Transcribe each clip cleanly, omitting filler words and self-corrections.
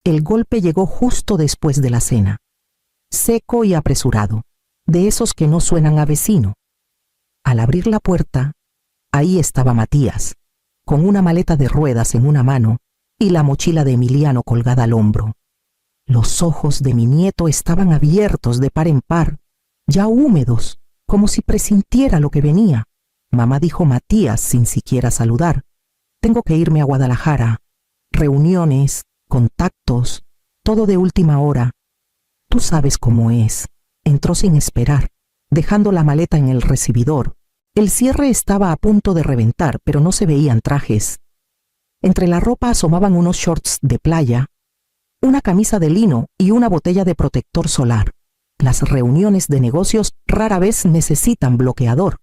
El golpe llegó justo después de la cena, seco y apresurado, de esos que no suenan a vecino. Al abrir la puerta, ahí estaba Matías, con una maleta de ruedas en una mano y la mochila de Emiliano colgada al hombro. Los ojos de mi nieto estaban abiertos de par en par, ya húmedos, como si presintiera lo que venía. Mamá dijo Matías sin siquiera saludar. Tengo que irme a Guadalajara. Reuniones, contactos, todo de última hora. Tú sabes cómo es. Entró sin esperar, dejando la maleta en el recibidor. El cierre estaba a punto de reventar, pero no se veían trajes. Entre la ropa asomaban unos shorts de playa, una camisa de lino y una botella de protector solar. Las reuniones de negocios rara vez necesitan bloqueador.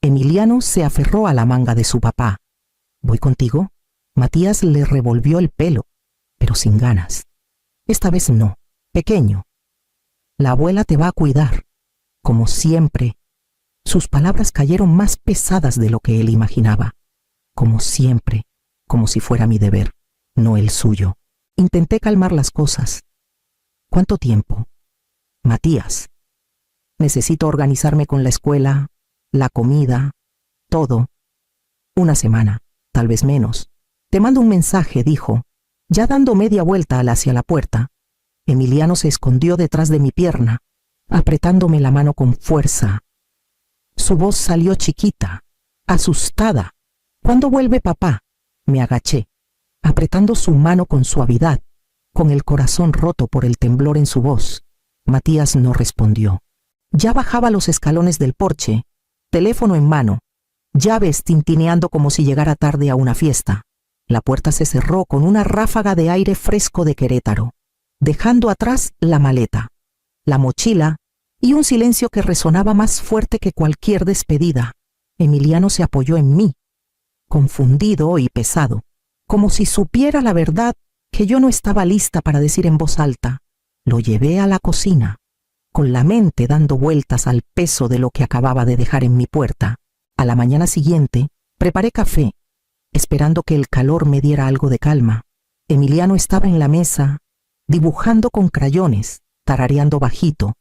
Emiliano se aferró a la manga de su papá. ¿Voy contigo? Matías le revolvió el pelo, pero sin ganas. Esta vez no, pequeño. La abuela te va a cuidar, como siempre. Sus palabras cayeron más pesadas de lo que él imaginaba. Como siempre, como si fuera mi deber, no el suyo. Intenté calmar las cosas. ¿Cuánto tiempo? Matías, necesito organizarme con la escuela, la comida, todo. Una semana, tal vez menos. Te mando un mensaje, dijo, ya dando media vuelta hacia la puerta. Emiliano se escondió detrás de mi pierna, apretándome la mano con fuerza. Su voz salió chiquita, asustada. ¿Cuándo vuelve papá? Me agaché, apretando su mano con suavidad, con el corazón roto por el temblor en su voz. Matías no respondió. Ya bajaba los escalones del porche, teléfono en mano, llaves tintineando como si llegara tarde a una fiesta. La puerta se cerró con una ráfaga de aire fresco de Querétaro, dejando atrás la maleta, la mochila y un silencio que resonaba más fuerte que cualquier despedida. Emiliano se apoyó en mí, confundido y pesado, como si supiera la verdad que yo no estaba lista para decir en voz alta. Lo llevé a la cocina, con la mente dando vueltas al peso de lo que acababa de dejar en mi puerta. A la mañana siguiente, preparé café, esperando que el calor me diera algo de calma. Emiliano estaba en la mesa, dibujando con crayones, tarareando bajito.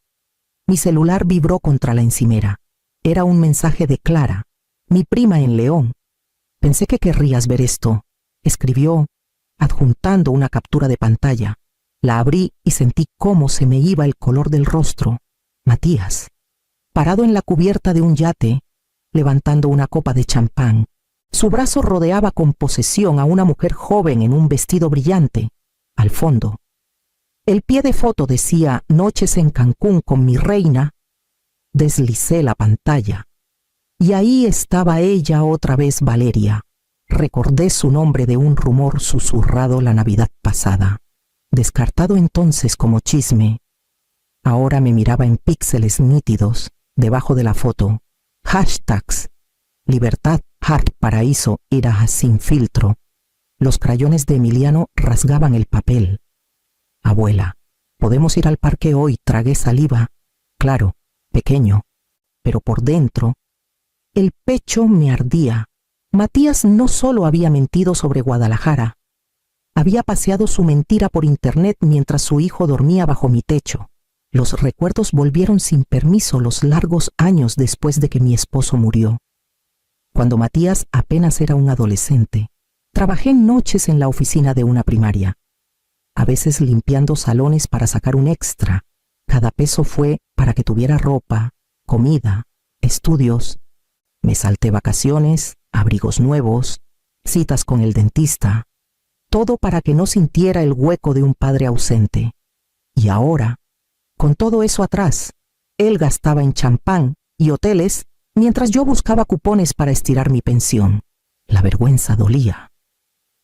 Mi celular vibró contra la encimera. Era un mensaje de Clara, mi prima en León. Pensé que querrías ver esto, escribió, adjuntando una captura de pantalla. La abrí y sentí cómo se me iba el color del rostro. Matías, parado en la cubierta de un yate, levantando una copa de champán. Su brazo rodeaba con posesión a una mujer joven en un vestido brillante. Al fondo, el pie de foto decía Noches en Cancún con mi reina. Deslicé la pantalla. Y ahí estaba ella otra vez, Valeria. Recordé su nombre de un rumor susurrado la Navidad pasada. Descartado entonces como chisme, ahora me miraba en píxeles nítidos debajo de la foto. Hashtags: Libertad, Heart, Paraíso, Ira sin filtro. Los crayones de Emiliano rasgaban el papel. Abuela, ¿podemos ir al parque hoy? Tragué saliva. Claro, pequeño. Pero por dentro, el pecho me ardía. Matías no solo había mentido sobre Guadalajara, había paseado su mentira por internet mientras su hijo dormía bajo mi techo. Los recuerdos volvieron sin permiso los largos años después de que mi esposo murió. Cuando Matías apenas era un adolescente, trabajé noches en la oficina de una primaria, a veces limpiando salones para sacar un extra. Cada peso fue para que tuviera ropa, comida, estudios. Me salté vacaciones, abrigos nuevos, citas con el dentista, todo para que no sintiera el hueco de un padre ausente. Y ahora, con todo eso atrás, él gastaba en champán y hoteles mientras yo buscaba cupones para estirar mi pensión. La vergüenza dolía,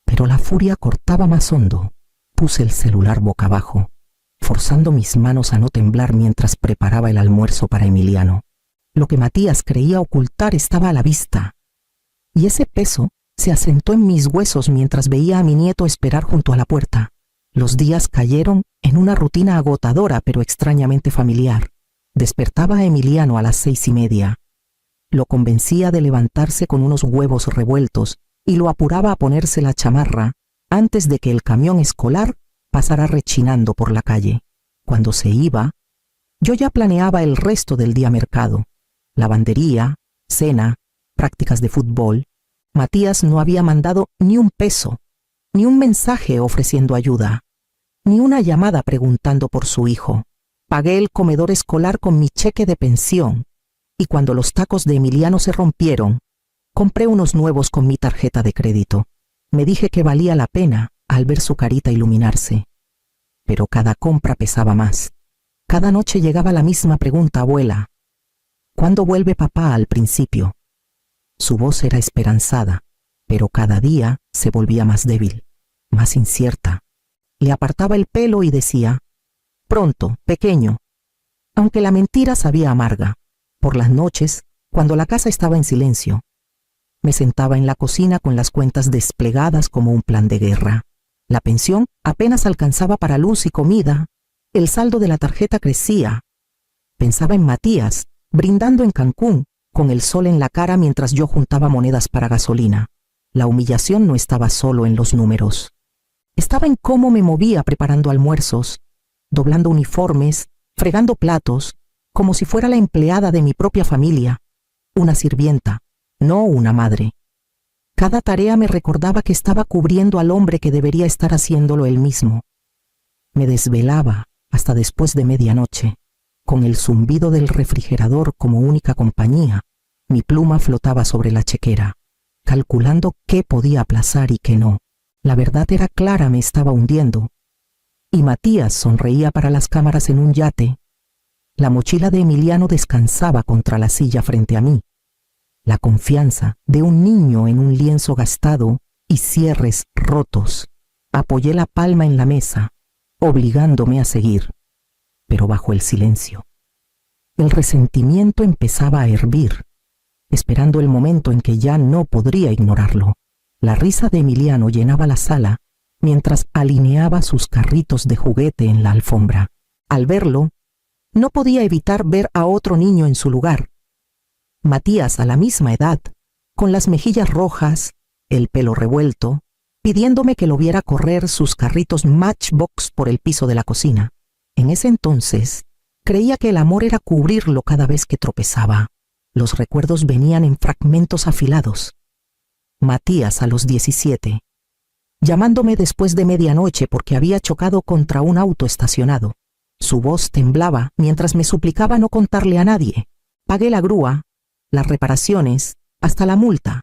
pero la furia cortaba más hondo. Puse el celular boca abajo, forzando mis manos a no temblar mientras preparaba el almuerzo para Emiliano. Lo que Matías creía ocultar estaba a la vista, y ese peso se asentó en mis huesos mientras veía a mi nieto esperar junto a la puerta. Los días cayeron en una rutina agotadora pero extrañamente familiar. Despertaba a Emiliano a las 6:30. Lo convencía de levantarse con unos huevos revueltos y lo apuraba a ponerse la chamarra antes de que el camión escolar pasara rechinando por la calle. Cuando se iba, yo ya planeaba el resto del día: mercado, lavandería, cena, prácticas de fútbol. Matías no había mandado ni un peso, ni un mensaje ofreciendo ayuda, ni una llamada preguntando por su hijo. Pagué el comedor escolar con mi cheque de pensión, y cuando los tacos de Emiliano se rompieron, compré unos nuevos con mi tarjeta de crédito. Me dije que valía la pena al ver su carita iluminarse. Pero cada compra pesaba más. Cada noche llegaba la misma pregunta: abuela, ¿cuándo vuelve papá? Al principio su voz era esperanzada, pero cada día se volvía más débil, más incierta. Le apartaba el pelo y decía: pronto, pequeño, aunque la mentira sabía amarga. Por las noches, cuando la casa estaba en silencio, me sentaba en la cocina con las cuentas desplegadas como un plan de guerra. La pensión apenas alcanzaba para luz y comida. El saldo de la tarjeta crecía. Pensaba en Matías, brindando en Cancún, con el sol en la cara mientras yo juntaba monedas para gasolina. La humillación no estaba solo en los números. Estaba en cómo me movía preparando almuerzos, doblando uniformes, fregando platos, como si fuera la empleada de mi propia familia, una sirvienta, no una madre. Cada tarea me recordaba que estaba cubriendo al hombre que debería estar haciéndolo él mismo. Me desvelaba hasta después de medianoche, con el zumbido del refrigerador como única compañía. Mi pluma flotaba sobre la chequera, calculando qué podía aplazar y qué no. La verdad era clara: me estaba hundiendo. Y Matías sonreía para las cámaras en un yate. La mochila de Emiliano descansaba contra la silla frente a mí. La confianza de un niño en un lienzo gastado y cierres rotos. Apoyé la palma en la mesa, obligándome a seguir, pero bajo el silencio. El resentimiento empezaba a hervir, esperando el momento en que ya no podría ignorarlo. La risa de Emiliano llenaba la sala mientras alineaba sus carritos de juguete en la alfombra. Al verlo, no podía evitar ver a otro niño en su lugar. Matías, a la misma edad, con las mejillas rojas, el pelo revuelto, pidiéndome que lo viera correr sus carritos Matchbox por el piso de la cocina. En ese entonces, creía que el amor era cubrirlo cada vez que tropezaba. Los recuerdos venían en fragmentos afilados. Matías a los 17, llamándome después de medianoche porque había chocado contra un auto estacionado. Su voz temblaba mientras me suplicaba no contarle a nadie. Pagué la grúa, las reparaciones, hasta la multa,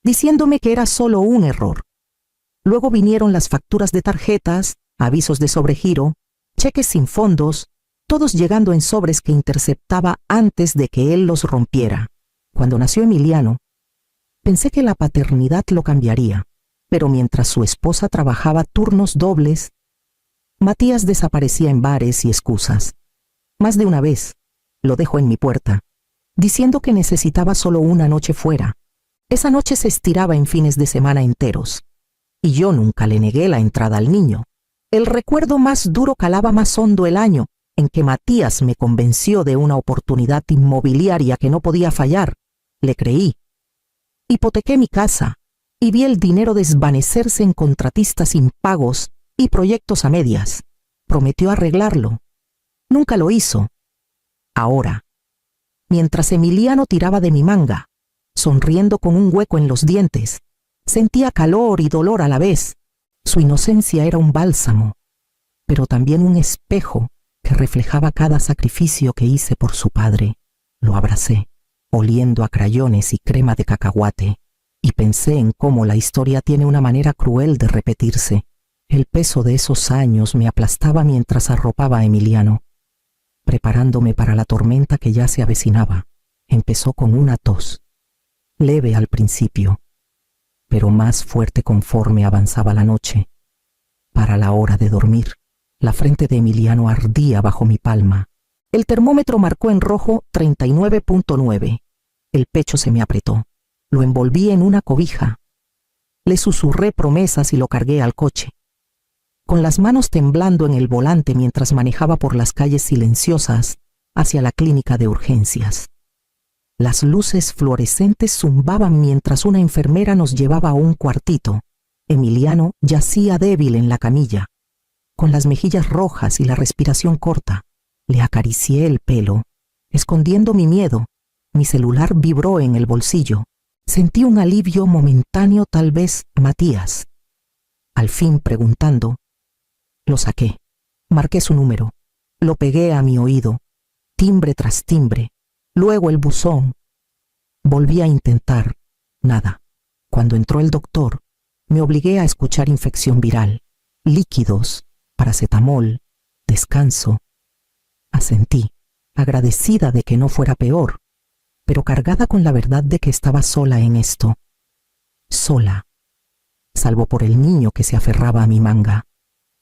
diciéndome que era solo un error. Luego vinieron las facturas de tarjetas, avisos de sobregiro, cheques sin fondos, todos llegando en sobres que interceptaba antes de que él los rompiera. Cuando nació Emiliano, pensé que la paternidad lo cambiaría, pero mientras su esposa trabajaba turnos dobles, Matías desaparecía en bares y excusas. Más de una vez, lo dejó en mi puerta, diciendo que necesitaba solo una noche fuera. Esa noche se estiraba en fines de semana enteros, y yo nunca le negué la entrada al niño. El recuerdo más duro calaba más hondo el año en que Matías me convenció de una oportunidad inmobiliaria que no podía fallar. Le creí. Hipotequé mi casa y vi el dinero desvanecerse en contratistas impagos y proyectos a medias. Prometió arreglarlo. Nunca lo hizo. Ahora, mientras Emiliano tiraba de mi manga, sonriendo con un hueco en los dientes, sentía calor y dolor a la vez. Su inocencia era un bálsamo, pero también un espejo que reflejaba cada sacrificio que hice por su padre. Lo abracé, oliendo a crayones y crema de cacahuate, y pensé en cómo la historia tiene una manera cruel de repetirse. El peso de esos años me aplastaba mientras arropaba a Emiliano, preparándome para la tormenta que ya se avecinaba. Empezó con una tos, leve al principio, pero más fuerte conforme avanzaba la noche. Para la hora de dormir, la frente de Emiliano ardía bajo mi palma. El termómetro marcó en rojo 39.9. El pecho se me apretó. Lo envolví en una cobija. Le susurré promesas y lo cargué al coche, con las manos temblando en el volante mientras manejaba por las calles silenciosas hacia la clínica de urgencias. Las luces fluorescentes zumbaban mientras una enfermera nos llevaba a un cuartito. Emiliano yacía débil en la camilla, con las mejillas rojas y la respiración corta. Le acaricié el pelo, escondiendo mi miedo. Mi celular vibró en el bolsillo. Sentí un alivio momentáneo, tal vez Matías. Al fin, preguntando, lo saqué. Marqué su número. Lo pegué a mi oído, timbre tras timbre. Luego el buzón. Volví a intentar. Nada. Cuando entró el doctor, me obligué a escuchar infección viral, líquidos, paracetamol, descanso. Asentí, agradecida de que no fuera peor, pero cargada con la verdad de que estaba sola en esto. Sola, salvo por el niño que se aferraba a mi manga.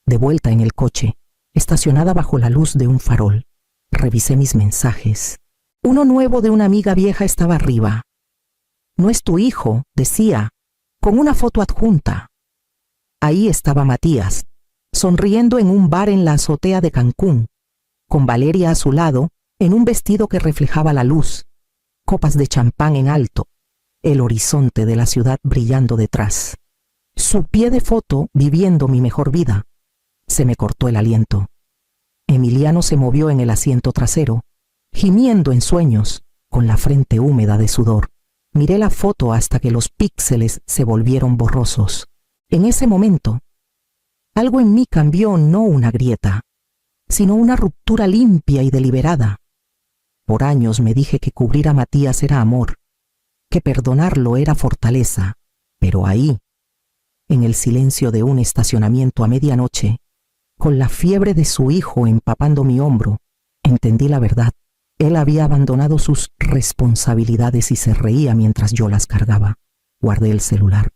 De vuelta en el coche, estacionada bajo la luz de un farol, revisé mis mensajes. Uno nuevo de una amiga vieja estaba arriba. «No es tu hijo», decía, con una foto adjunta. Ahí estaba Matías, sonriendo en un bar en la azotea de Cancún, con Valeria a su lado, en un vestido que reflejaba la luz, copas de champán en alto, el horizonte de la ciudad brillando detrás. Su pie de foto viviendo mi mejor vida. Se me cortó el aliento. Emiliano se movió en el asiento trasero, gimiendo en sueños, con la frente húmeda de sudor. Miré la foto hasta que los píxeles se volvieron borrosos. En ese momento, algo en mí cambió, no una grieta, sino una ruptura limpia y deliberada. Por años me dije que cubrir a Matías era amor, que perdonarlo era fortaleza, pero ahí, en el silencio de un estacionamiento a medianoche, con la fiebre de su hijo empapando mi hombro, entendí la verdad. Él había abandonado sus responsabilidades y se reía mientras yo las cargaba. Guardé el celular.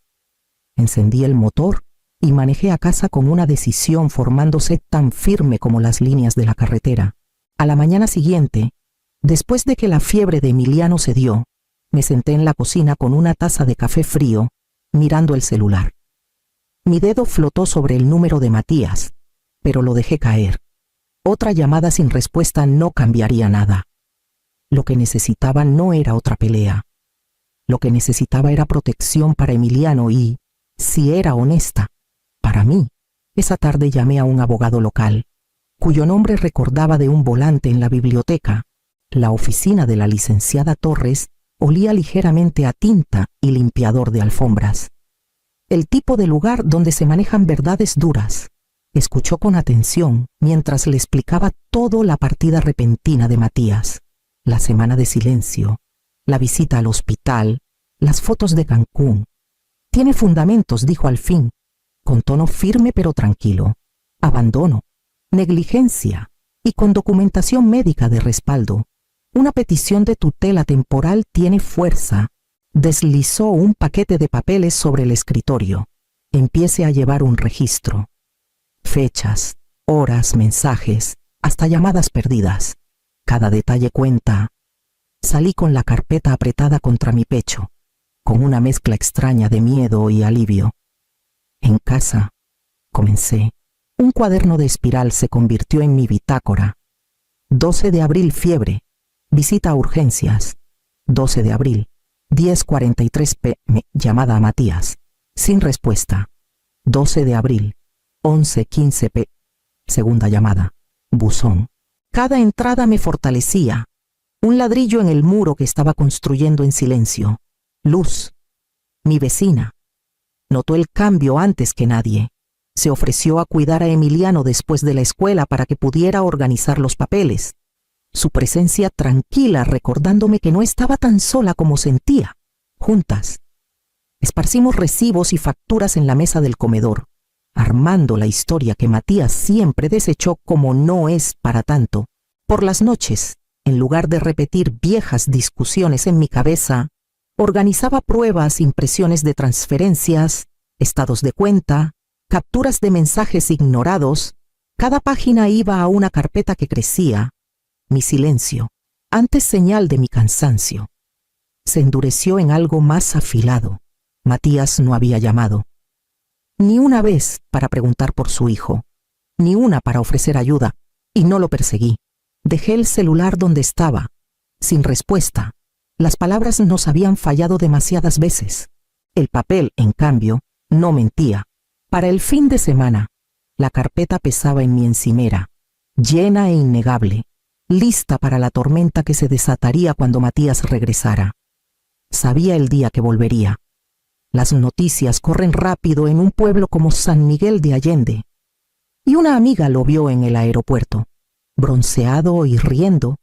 Encendí el motor y manejé a casa con una decisión formándose tan firme como las líneas de la carretera. A la mañana siguiente, después de que la fiebre de Emiliano cedió, me senté en la cocina con una taza de café frío, mirando el celular. Mi dedo flotó sobre el número de Matías, pero lo dejé caer. Otra llamada sin respuesta no cambiaría nada. Lo que necesitaba no era otra pelea. Lo que necesitaba era protección para Emiliano y, si era honesta, para mí. Esa tarde llamé a un abogado local, cuyo nombre recordaba de un volante en la biblioteca. La oficina de la licenciada Torres olía ligeramente a tinta y limpiador de alfombras. El tipo de lugar donde se manejan verdades duras. Escuchó con atención mientras le explicaba todo la partida repentina de Matías, la semana de silencio, la visita al hospital, las fotos de Cancún. Tiene fundamentos, dijo al fin, con tono firme pero tranquilo. Abandono, negligencia y con documentación médica de respaldo. Una petición de tutela temporal tiene fuerza. Deslizó un paquete de papeles sobre el escritorio. Empiece a llevar un registro. Fechas, horas, mensajes, hasta llamadas perdidas. Cada detalle cuenta. Salí con la carpeta apretada contra mi pecho, con una mezcla extraña de miedo y alivio. En casa, comencé. Un cuaderno de espiral se convirtió en mi bitácora. 12 de abril, fiebre. Visita a urgencias. 12 de abril, 10:43 p.m. Llamada a Matías. Sin respuesta. 12 de abril, 11:15 p.m. Segunda llamada. Buzón. Cada entrada me fortalecía. Un ladrillo en el muro que estaba construyendo en silencio. Luz. Mi vecina. Notó el cambio antes que nadie. Se ofreció a cuidar a Emiliano después de la escuela para que pudiera organizar los papeles. Su presencia tranquila recordándome que no estaba tan sola como sentía. Juntas. Esparcimos recibos y facturas en la mesa del comedor, armando la historia que Matías siempre desechó como no es para tanto. Por las noches, en lugar de repetir viejas discusiones en mi cabeza, organizaba pruebas, impresiones de transferencias, estados de cuenta, capturas de mensajes ignorados. Cada página iba a una carpeta que crecía. Mi silencio, antes señal de mi cansancio, se endureció en algo más afilado. Matías no había llamado. Ni una vez para preguntar por su hijo, ni una para ofrecer ayuda, y no lo perseguí. Dejé el celular donde estaba, sin respuesta. Las palabras nos habían fallado demasiadas veces. El papel, en cambio, no mentía. Para el fin de semana, La carpeta pesaba en mi encimera, llena e innegable, lista para la tormenta que se desataría cuando Matías regresara. Sabía el día que volvería. Las noticias corren rápido en un pueblo como San Miguel de Allende. Y una amiga lo vio en el aeropuerto, bronceado y riendo,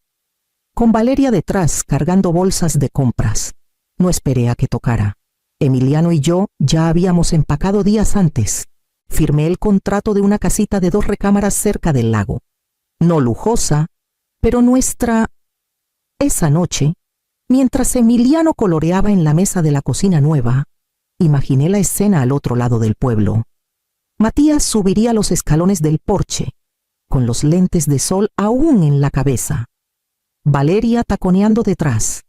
con Valeria detrás cargando bolsas de compras. No esperé a que tocara. Emiliano y yo ya habíamos empacado días antes. Firmé el contrato de una casita de 2 recámaras cerca del lago. No lujosa, pero nuestra. Esa noche, mientras Emiliano coloreaba en la mesa de la cocina nueva, imaginé la escena al otro lado del pueblo. Matías subiría los escalones del porche, con los lentes de sol aún en la cabeza. Valeria taconeando detrás.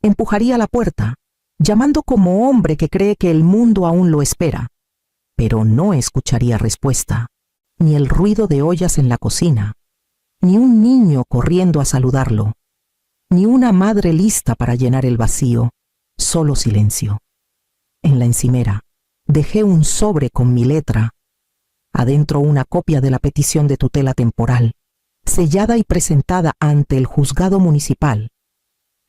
Empujaría la puerta, llamando como hombre que cree que el mundo aún lo espera. Pero no escucharía respuesta, ni el ruido de ollas en la cocina, ni un niño corriendo a saludarlo, ni una madre lista para llenar el vacío, solo silencio. En la encimera dejé un sobre con mi letra, adentro una copia de la petición de tutela temporal, sellada y presentada ante el juzgado municipal,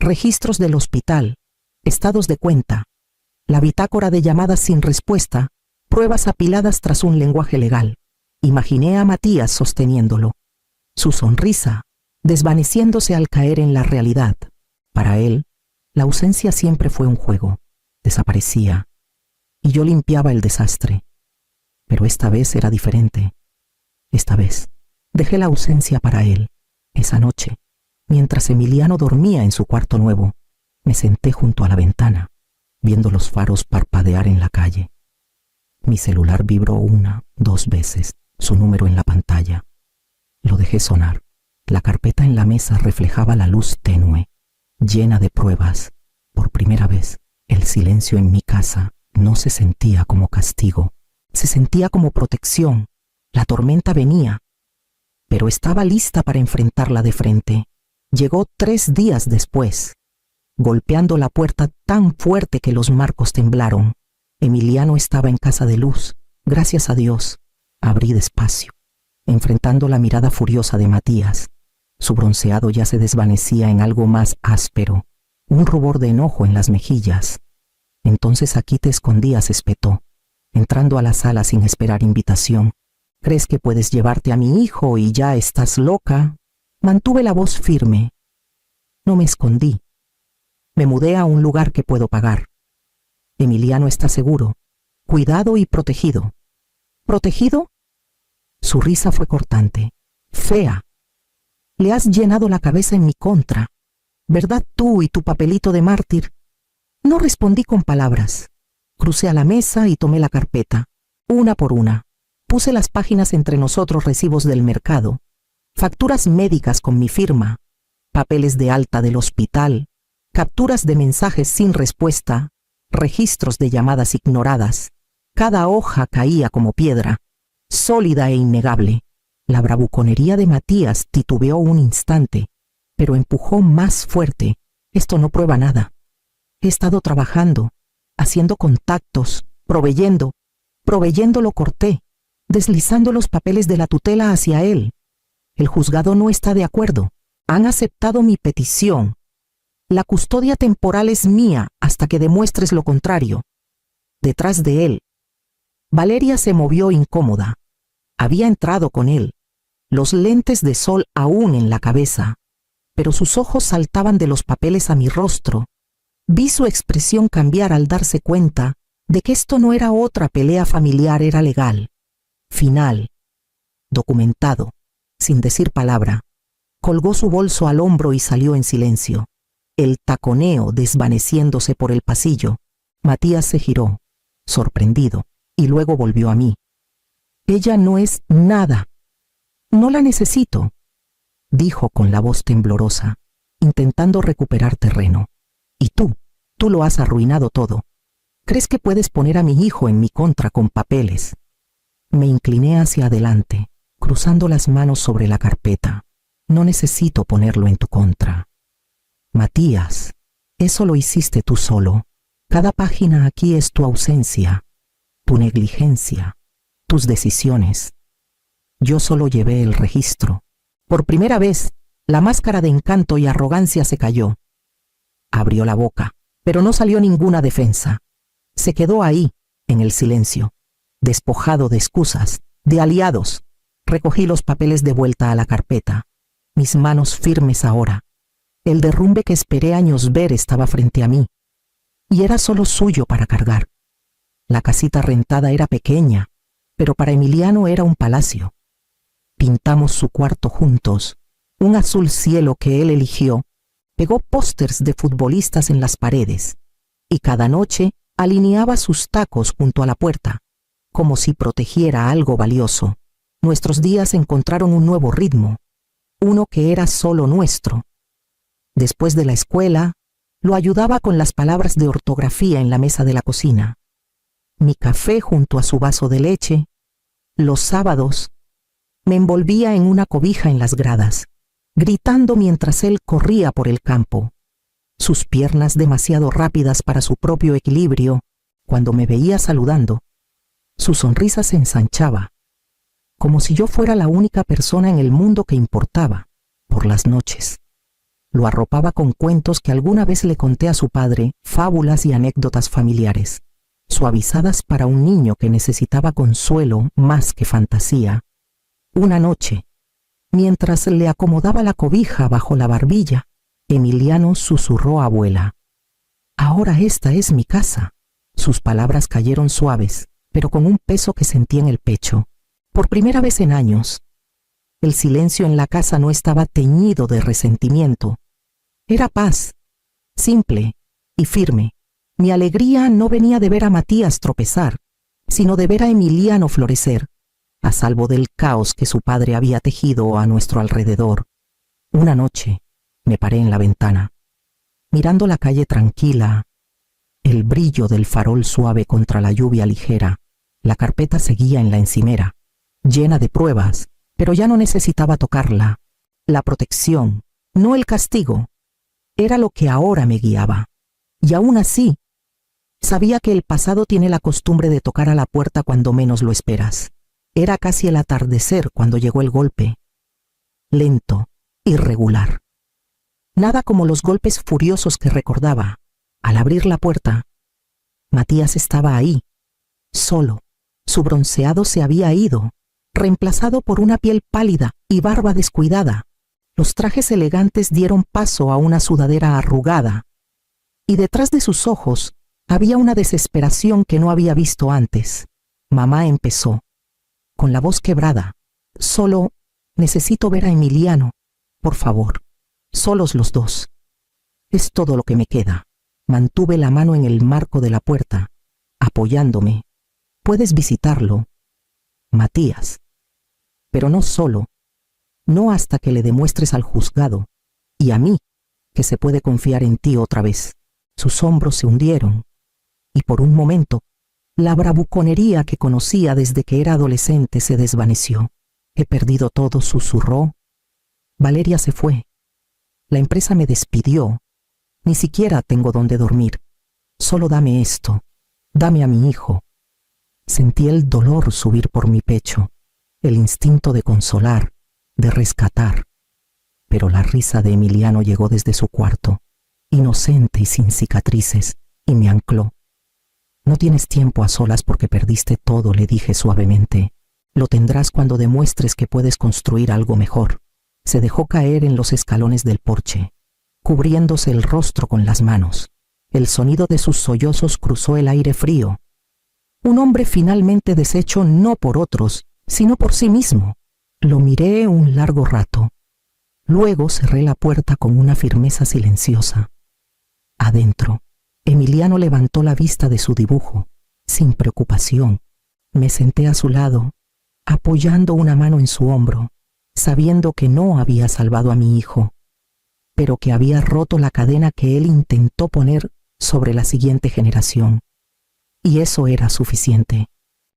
registros del hospital, estados de cuenta, la bitácora de llamadas sin respuesta, pruebas apiladas tras un lenguaje legal. Imaginé a Matías sosteniéndolo, su sonrisa desvaneciéndose al caer en la realidad. Para él, la ausencia siempre fue un juego. Desaparecía, y yo limpiaba el desastre. Pero esta vez era diferente. Esta vez dejé la ausencia para él. Esa noche, mientras Emiliano dormía en su cuarto nuevo, me senté junto a la ventana, viendo los faros parpadear en la calle. Mi celular vibró 1, 2 veces, su número en la pantalla. Lo dejé sonar. La carpeta en la mesa reflejaba la luz tenue, llena de pruebas. Por primera vez, el silencio en mi casa no se sentía como castigo, se sentía como protección. La tormenta venía, pero estaba lista para enfrentarla de frente. Llegó 3 días después, golpeando la puerta tan fuerte que los marcos temblaron. Emiliano estaba en casa de luz. Gracias a Dios, abrí despacio, enfrentando la mirada furiosa de Matías. Su bronceado ya se desvanecía en algo más áspero, un rubor de enojo en las mejillas. Entonces aquí te escondías, espetó, entrando a la sala sin esperar invitación. ¿Crees que puedes llevarte a mi hijo y ya estás loca? Mantuve la voz firme. No me escondí. Me mudé a un lugar que puedo pagar. Emiliano está seguro, cuidado y protegido. ¿Protegido? Su risa fue cortante, fea. Le has llenado la cabeza en mi contra, ¿verdad tú y tu papelito de mártir? No respondí con palabras. Crucé a la mesa y tomé la carpeta, una por una. Puse las páginas entre nosotros, recibos del mercado, facturas médicas con mi firma, papeles de alta del hospital, capturas de mensajes sin respuesta, registros de llamadas ignoradas. Cada hoja caía como piedra, sólida e innegable. La bravuconería de Matías titubeó un instante, pero empujó más fuerte. Esto no prueba nada. He estado trabajando, haciendo contactos, proveyendo lo corté, deslizando los papeles de la tutela hacia él. El juzgado no está de acuerdo. Han aceptado mi petición. La custodia temporal es mía hasta que demuestres lo contrario. Detrás de él, Valeria se movió incómoda. Había entrado con él, los lentes de sol aún en la cabeza, pero sus ojos saltaban de los papeles a mi rostro. Vi su expresión cambiar al darse cuenta de que esto no era otra pelea familiar, era legal, final, documentado, sin decir palabra. Colgó su bolso al hombro y salió en silencio, el taconeo desvaneciéndose por el pasillo. Matías se giró, sorprendido, y luego volvió a mí. Ella no es nada. No la necesito, dijo con la voz temblorosa, intentando recuperar terreno. Y tú lo has arruinado todo. ¿Crees que puedes poner a mi hijo en mi contra con papeles? Me incliné hacia adelante, cruzando las manos sobre la carpeta. No necesito ponerlo en tu contra. Matías, eso lo hiciste tú solo. Cada página aquí es tu ausencia, tu negligencia, tus decisiones. Yo solo llevé el registro. Por primera vez, la máscara de encanto y arrogancia se cayó. Abrió la boca, pero no salió ninguna defensa. Se quedó ahí, en el silencio, despojado de excusas, de aliados. Recogí los papeles de vuelta a la carpeta, mis manos firmes ahora. El derrumbe que esperé años ver estaba frente a mí, y era solo suyo para cargar. La casita rentada era pequeña, pero para Emiliano era un palacio. Pintamos su cuarto juntos, un azul cielo que él eligió, pegó pósters de futbolistas en las paredes, y cada noche alineaba sus tacos junto a la puerta, como si protegiera algo valioso. Nuestros días encontraron un nuevo ritmo, uno que era solo nuestro. Después de la escuela, lo ayudaba con las palabras de ortografía en la mesa de la cocina. Mi café junto a su vaso de leche. Los sábados, me envolvía en una cobija en las gradas, gritando mientras él corría por el campo. Sus piernas demasiado rápidas para su propio equilibrio. Cuando me veía saludando, su sonrisa se ensanchaba, como si yo fuera la única persona en el mundo que importaba. Por las noches, lo arropaba con cuentos que alguna vez le conté a su padre, fábulas y anécdotas familiares, suavizadas para un niño que necesitaba consuelo más que fantasía. Una noche, mientras le acomodaba la cobija bajo la barbilla, Emiliano susurró a abuela: «Ahora esta es mi casa». Sus palabras cayeron suaves, pero con un peso que sentí en el pecho. Por primera vez en años, el silencio en la casa no estaba teñido de resentimiento. Era paz, simple y firme. Mi alegría no venía de ver a Matías tropezar, sino de ver a Emiliano florecer, a salvo del caos que su padre había tejido a nuestro alrededor. Una noche, me paré en la ventana, mirando la calle tranquila, el brillo del farol suave contra la lluvia ligera. La carpeta seguía en la encimera, llena de pruebas, pero ya no necesitaba tocarla. La protección, no el castigo, era lo que ahora me guiaba. Y aún así, sabía que el pasado tiene la costumbre de tocar a la puerta cuando menos lo esperas. Era casi el atardecer cuando llegó el golpe. Lento, irregular. Nada como los golpes furiosos que recordaba. Al abrir la puerta, Matías estaba ahí, solo. Su bronceado se había ido, reemplazado por una piel pálida y barba descuidada. Los trajes elegantes dieron paso a una sudadera arrugada, y detrás de sus ojos había una desesperación que no había visto antes. Mamá empezó, con la voz quebrada: «Solo necesito ver a Emiliano, por favor, solos los dos. Es todo lo que me queda». Mantuve la mano en el marco de la puerta, apoyándome. «Puedes visitarlo, Matías, pero no solo, no hasta que le demuestres al juzgado y a mí que se puede confiar en ti otra vez». Sus hombros se hundieron, y por un momento, la bravuconería que conocía desde que era adolescente se desvaneció. «He perdido todo», susurró. «Valeria se fue. La empresa me despidió. Ni siquiera tengo dónde dormir. Solo dame esto. Dame a mi hijo». Sentí el dolor subir por mi pecho, el instinto de consolar, de rescatar. Pero la risa de Emiliano llegó desde su cuarto, inocente y sin cicatrices, y me ancló. «No tienes tiempo a solas porque perdiste todo», le dije suavemente. «Lo tendrás cuando demuestres que puedes construir algo mejor». Se dejó caer en los escalones del porche, cubriéndose el rostro con las manos. El sonido de sus sollozos cruzó el aire frío. Un hombre finalmente deshecho no por otros, sino por sí mismo. Lo miré un largo rato. Luego cerré la puerta con una firmeza silenciosa. Adentro, Emiliano levantó la vista de su dibujo, sin preocupación. Me senté a su lado, apoyando una mano en su hombro, sabiendo que no había salvado a mi hijo, pero que había roto la cadena que él intentó poner sobre la siguiente generación. Y eso era suficiente.